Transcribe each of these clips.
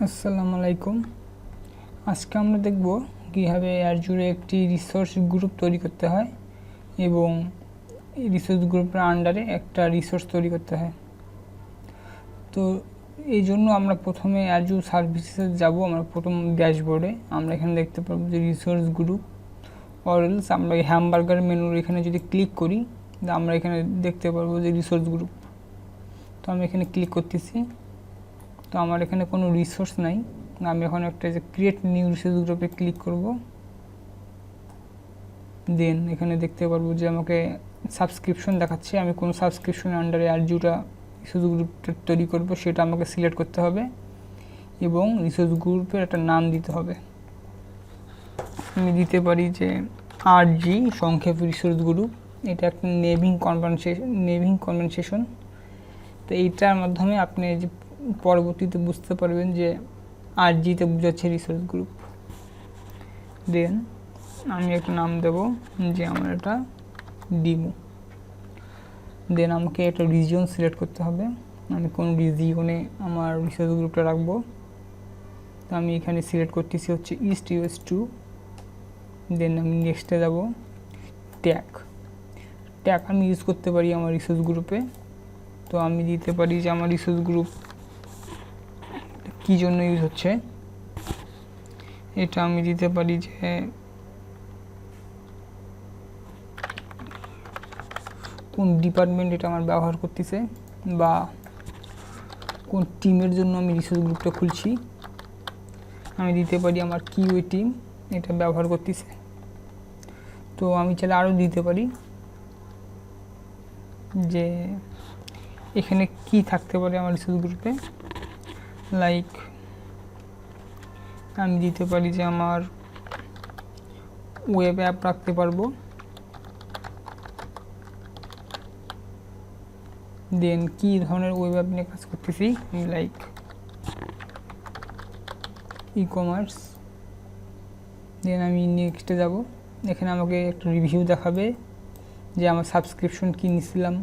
আসসালামু আলাইকুম। আজকে আমরা দেখব কীভাবে অ্যাজুরে একটি রিসোর্স গ্রুপ তৈরি করতে হয় এবং এই রিসোর্স গ্রুপের আন্ডারে একটা রিসোর্স তৈরি করতে হয়। তো এই জন্য আমরা প্রথমে অ্যাজুর সার্ভিসে যাব। আমরা প্রথম ড্যাশবোর্ডে আমরা এখানে দেখতে পাবো যে রিসোর্স গ্রুপ অরেলস আমরা এই হ্যামবার্গার মেনুর এখানে যদি ক্লিক করি আমরা এখানে দেখতে পারবো যে রিসোর্স গ্রুপ। তো আমি এখানে ক্লিক করতেছি। তো আমার এখানে কোনো রিসোর্স নাই, আমি এখন একটা যে ক্রিয়েট নিউ রিসোর্স গ্রুপে ক্লিক করব। দেন এখানে দেখতে পারবো যে আমাকে সাবস্ক্রিপশন দেখাচ্ছে। আমি কোন সাবস্ক্রিপশনের আন্ডারে অ্যাজুরে রিসোর্স গ্রুপটা তৈরি করব সেটা আমাকে সিলেক্ট করতে হবে এবং রিসোর্স গ্রুপের একটা নাম দিতে হবে। আমি দিতে পারি যে আরজি সংক্ষেপ রিসোর্স গ্রুপ। এটা একটা নেভিং কনভেনশন। তো এইটার মাধ্যমে আপনি যে পরবর্তীতে বুঝতে পারবেন যে আরজিতে বোঝাচ্ছে রিসোর্স গ্রুপ। দেন আমি একটা নাম দেব যে আমার এটা ডিমো। দেন আমাকে একটা রিজিয়ন সিলেক্ট করতে হবে, আমি কোন রিজিয়নে আমার রিসোর্স গ্রুপটা রাখবো। তো আমি এখানে সিলেক্ট করতেছি হচ্ছে ইস্ট ইউএস 2। দেন আমি নেক্সটে যাব। ট্যাগ আমি ইউজ করতে পারি আমার রিসোর্স গ্রুপে। তো আমি দিতে পারি যে আমার রিসোর্স গ্রুপ কী জন্য ইউজ হচ্ছে, এটা আমি দিতে পারি যে কোন ডিপার্টমেন্ট এটা আমার ব্যবহার করতেছে বা কোন টিমের জন্য আমি রিসোর্স গ্রুপটা খুলছি। আমি দিতে পারি আমার কিউএ টিম এটা ব্যবহার করতেছে। তো আমি চাইলে আরও দিতে পারি যে এখানে কি থাকতে পারে আমার রিসোর্স গ্রুপে। লাইক আমি দিতে পারি যে আমার ওয়েব অ্যাপ রাখতে পারবো। দেন কি ধরনের ওয়েব অ্যাপ নিয়ে কাজ করতেছি, লাইক ই কমার্স। দেন আমি নেক্সটে যাব। এখানে আমাকে একটা রিভিউ দেখাবে যে আমার সাবস্ক্রিপশন কী নিছিলাম,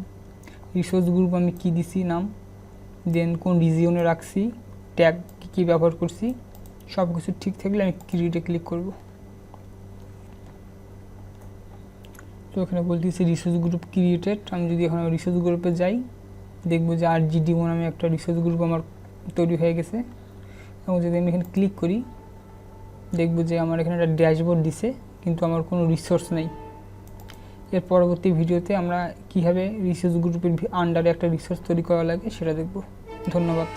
রিসোর্স গ্রুপ আমি কী দিছি নাম, দেন কোন রিজিয়নে রাখছি, ট্যাগ কী ব্যবহার করছি, সব কিছু ঠিক থাকলে আমি ক্রিয়েটে ক্লিক করব। তো এখানে বলতেছি রিসোর্স গ্রুপ ক্রিয়েটেড। আমি যদি এখন রিসোর্স গ্রুপে যাই দেখবো যে RGDMO নামে একটা রিসোর্স গ্রুপ আমার তৈরি হয়ে গেছে। এবং যদি আমি এখানে ক্লিক করি দেখবো যে আমার এখানে একটা ড্যাশবোর্ড দিছে কিন্তু আমার কোনো রিসোর্স নেই। এর পরবর্তী ভিডিওতে আমরা কীভাবে রিসোর্স গ্রুপের আন্ডারে একটা রিসোর্স তৈরি করা লাগে সেটা দেখব। ধন্যবাদ।